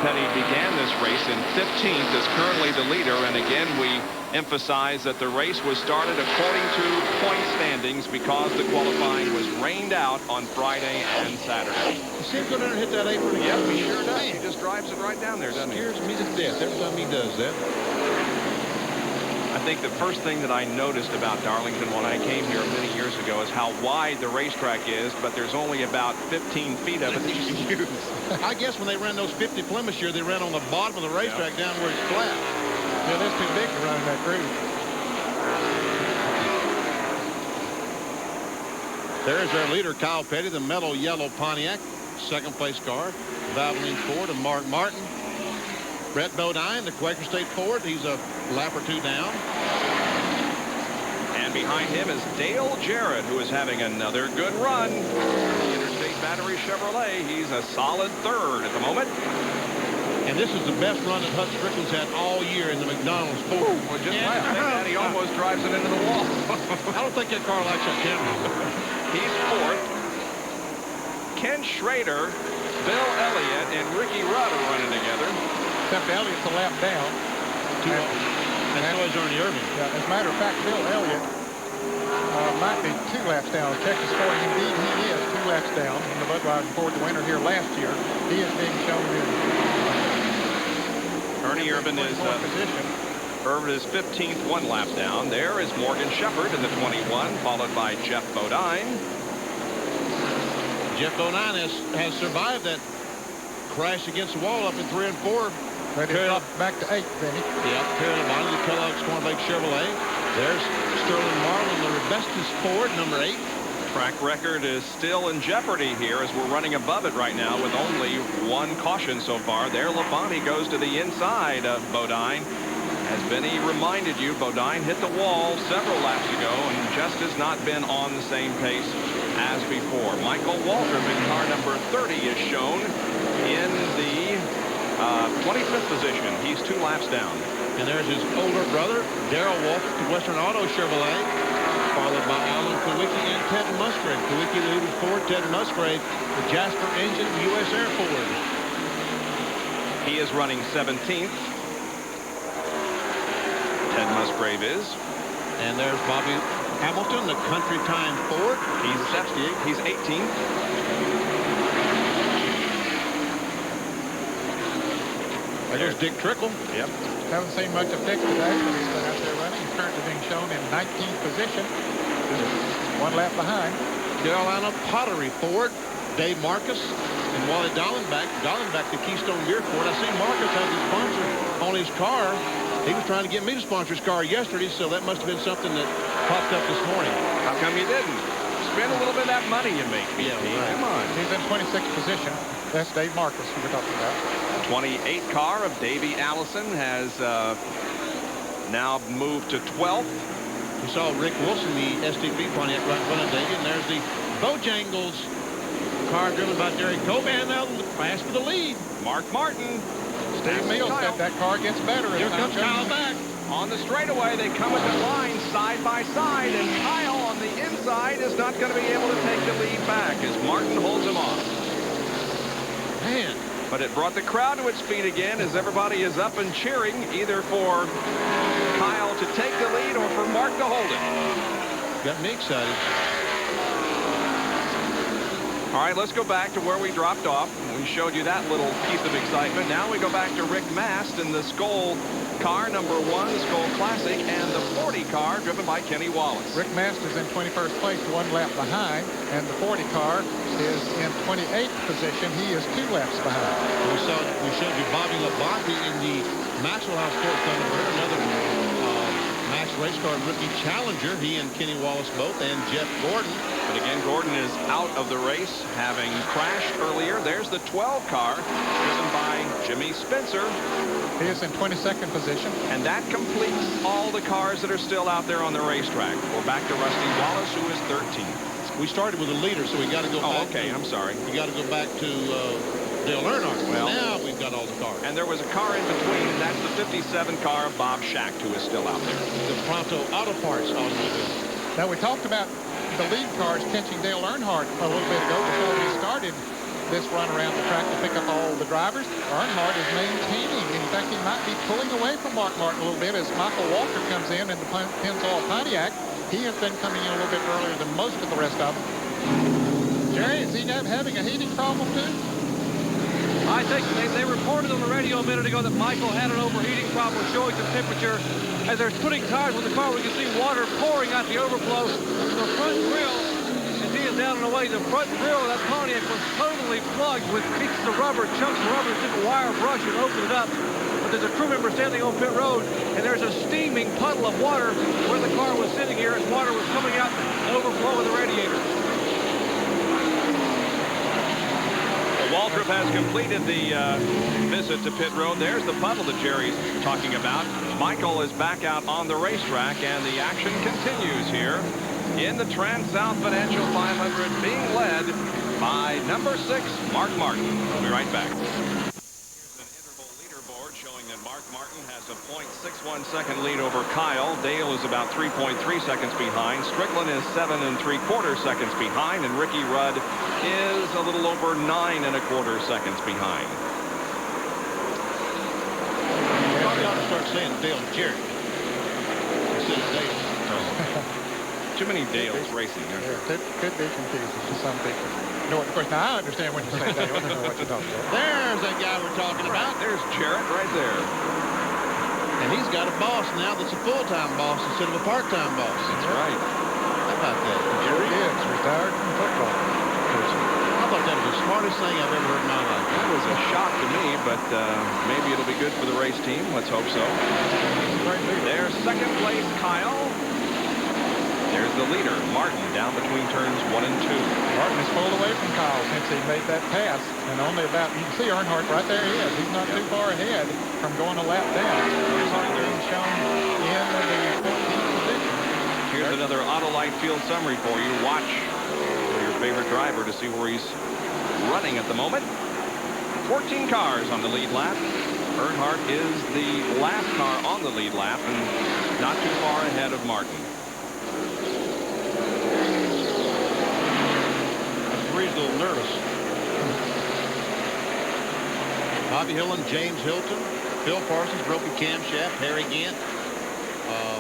Petty began this race in 15th, is currently the leader. And again, we emphasize that the race was started according to point standings because the qualifying was rained out on Friday and Saturday. You see him go down and hit that apron again? Yep, he sure does. He just drives it right down there, doesn't he? Scares me to death every time he does that. I think the first thing that I noticed about Darlington when I came here many years ago is how wide the racetrack is, but there's only about 15 feet of it that you can use. I guess when they ran those 50 Plymouth here, they ran on the bottom of the racetrack down where it's flat. Yeah, that's too big to run in that groove. There's their leader, Kyle Petty, the metal yellow Pontiac. Second place car, Valvoline Ford and Mark Martin. Brett Bodine, the Quaker State Ford. He's a lap or two down. And behind him is Dale Jarrett, who is having another good run. The Interstate Battery Chevrolet. He's a solid third at the moment. And this is the best run that Hut Strickland's had all year in the McDonald's Ford. Well, just like that, he almost drives it into the wall. I don't think that car likes that camera. He's fourth. Ken Schrader, Bill Elliott, and Ricky Rudd are running together. Except Elliott's a lap down. And so is Ernie Irving. Yeah, as a matter of fact, Bill Elliott might be 2 laps down. Texas Ford, indeed, he is 2 laps down. In the Budweiser Ford, the winner here last year, he is being shown in Ernie Irvin is position. Irvin is 15th, 1 lap down. There is Morgan Shepherd in the 21, followed by Jeff Bodine. Jeff Bodine has survived that crash against the wall up in 3 and 4. Ready to drop back to 8, Vinny. Yeah, Carolyn Bonnie, the Kellogg's Cornbake Chevrolet. There's Sterling Marlin, the Rebescus Ford, number 8. Track record is still in jeopardy here as we're running above it right now with only 1 caution so far. There, Labonte goes to the inside of Bodine. As Benny reminded you, Bodine hit the wall several laps ago and just has not been on the same pace as before. Michael Waltrip in car number 30 is shown in the 25th position. He's 2 laps down. And there's his older brother, Darrell Waltrip, the Western Auto Chevrolet, followed by Alan Kowicki and Ted Musgrave. Kowicki the Uber Ford, Ted Musgrave, the Jasper engine, U.S. Air Ford. He is running 17th. Ted Musgrave is. And there's Bobby Hamilton, the Country Time Ford. He's 68. He's 18th. There's Dick Trickle. Yep. Haven't seen much of Dick today, but he's been out there running. He's currently being shown in 19th position. Just 1 lap behind. Carolina Pottery Ford, Dave Marcus and Wally Dallenbach. Dallenbach, the Keystone Beer Ford. I see Marcus has his sponsor on his car. He was trying to get me to sponsor his car yesterday, so that must have been something that popped up this morning. How come you didn't? Spend a little bit of that money you make. Yeah, right. Come on. He's in 26th position. That's Dave Marcus who we're talking about. 28 car of Davey Allison has now moved to 12th. We saw Rick Wilson, the STP Pontiac, right in front of Davey, and there's the Bojangles car driven by Derek Kobe, and now fast for the lead. Mark Martin. Steve Mills said that car gets better. Here comes Kyle back. On the straightaway, they come at the line side by side, and Kyle on the inside is not going to be able to take the lead back as Martin holds him off. Man. But it brought the crowd to its feet again as everybody is up and cheering either for Kyle to take the lead or for Mark to hold it. Got me excited. All right, let's go back to where we dropped off. We showed you that little piece of excitement. Now we go back to Rick Mast in the Skoll car, number 1, the Skoll Classic, and the 40 car driven by Kenny Wallace. Rick Mast is in 21st place, 1 lap behind, and the 40 car is in 28th position. He is 2 laps behind. We showed you Bobby Labonte in the Maxwell House Sports Thunderbird, another Max race car rookie challenger. He and Kenny Wallace both, and Jeff Gordon. But again, Gordon is out of the race, having crashed earlier. There's the 12 car, driven by Jimmy Spencer. He is in 22nd position. And that completes all the cars that are still out there on the racetrack. We're back to Rusty Wallace, who is 13th. We started with a leader, so we got to go back. Oh, okay, I'm sorry. We got to go back to Dale Earnhardt. Well, now we've got all the cars. And there was a car in between, and that's the 57 car of Bob Schacht, who is still out there. The Pronto Auto Parts automobile. Now, we talked about the lead cars catching Dale Earnhardt a little bit ago before we started this run around the track to pick up all the drivers. Earnhardt is maintaining. In fact, he might be pulling away from Mark Martin a little bit as Michael Walker comes in the Pennzoil Pontiac. He has been coming in a little bit earlier than most of the rest of them. Jerry, is he having a heating problem too? I think they reported on the radio a minute ago that Michael had an overheating problem showing some temperature. As they're splitting tires with the car, we can see water pouring out the overflow. The front grill, as he is down and away, the front grill of that Pontiac was totally plugged with pieces of rubber, chunks of rubber, took a wire brush and opened it up. But there's a crew member standing on pit road, and there's a steaming puddle of water where the car was sitting here as water was coming out the overflow of the radiator. Waltrip has completed the visit to pit road. There's the puddle that Jerry's talking about. Michael is back out on the racetrack, and the action continues here in the Transouth Financial 500, being led by number 6, Mark Martin. We'll be right back. Here's an interval leaderboard showing that Mark Martin has a .61 second lead over Kyle. Dale is about 3.3 seconds behind. Strickland is 7 3/4 seconds behind, and Ricky Rudd is a little over 9 1/4 seconds behind. Probably ought to start saying Dale and Jerry instead of Dale. Too many Dales racing. Yeah, it could be confusing to some people. No, of course, now I understand when you say Dale. I don't know what you're talking about. There's that guy we're talking about. There's Jarrett right there. And he's got a boss now that's a full-time boss instead of a part-time boss. That's right. How about that? Jerry is retired from football. I thought that was the smartest thing I've ever heard in my life. That was a shock to me, but maybe it'll be good for the race team. Let's hope so. There's second place, Kyle. There's the leader, Martin, down between turns 1 and 2. Martin has pulled away from Kyle since he made that pass, and only about, you can see Earnhardt right there he is. He's not too far ahead from going a lap down. Earnhardt being shown in the 14th position. Here's another Autolite field summary for you. Watch for your favorite driver to see where he's running at the moment. 14 cars on the lead lap. Earnhardt is the last car on the lead lap and not too far ahead of Martin. He's a little nervous. Bobby Hillin, James Hilton, Phil Parsons, broken camshaft, Harry Gant,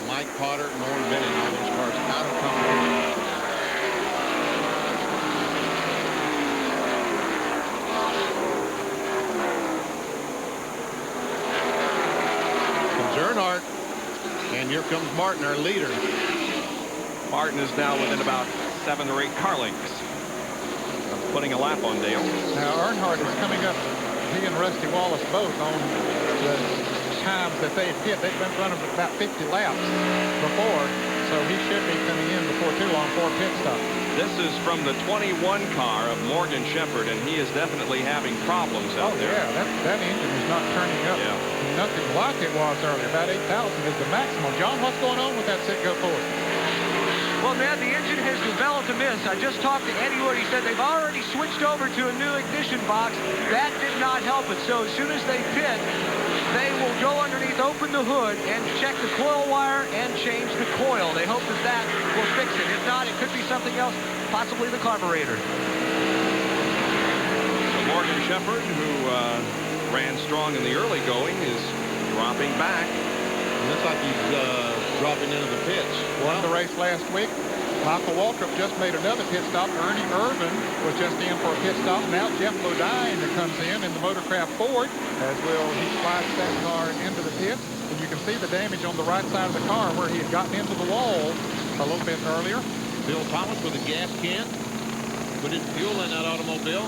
Mike Potter, Norm Bennett, all those cars out of competition. Comes Earnhardt, and here comes Martin, our leader. Martin is now within about 7 or 8 car lengths. Putting a lap on Dale. Now Earnhardt is coming up, he and Rusty Wallace both on the times that they had hit. They've been running about 50 laps before, so he should be coming in before too long for a pit stop. This is from the 21 car of Morgan Shepherd, and he is definitely having problems out there. Yeah, that engine is not turning up. Yeah. Nothing like it was earlier. About 8,000 is the maximum. John, what's going on with that sit-go forward? Well, Ned, the engine has developed a miss. I just talked to Eddie Wood. He said they've already switched over to a new ignition box. That did not help it. So as soon as they pit, they will go underneath, open the hood, and check the coil wire and change the coil. They hope that that will fix it. If not, it could be something else, possibly the carburetor. So Morgan Shepherd, who ran strong in the early going, is dropping back. Looks like he's dropping into the pits. Won the race last week. Michael Waltrip just made another pit stop. Ernie Irvin was just in for a pit stop. Now Jeff Bodine comes in the Motorcraft Ford, as will he slides that car into the pit. And you can see the damage on the right side of the car where he had gotten into the wall a little bit earlier. Bill Thomas with a gas can. Put in fuel in that automobile.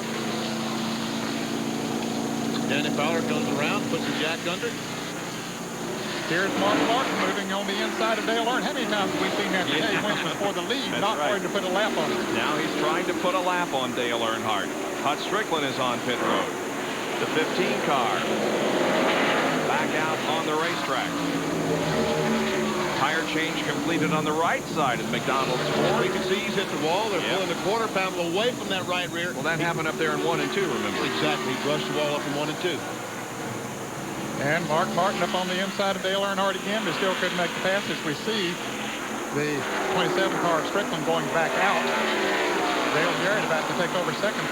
Danny Fowler comes around, puts the jack under. Here's Mark Martin moving on the inside of Dale Earnhardt. How many times have we seen that today? He went for the lead, not right. trying to put a lap on it. Now he's trying to put a lap on Dale Earnhardt. Hut Strickland is on pit road. The 15 car back out on the racetrack. Tire change completed on the right side of McDonald's Ford. You can see he's hit the wall. They're pulling a quarter pound away from that right rear. Well, that happened up there in 1 and 2, remember? Exactly. He brushed the wall up in 1 and 2. And Mark Martin up on the inside of Dale Earnhardt again, but still couldn't make the pass as we see the 27 car of Strickland going back out. Dale Jarrett about to take over second place.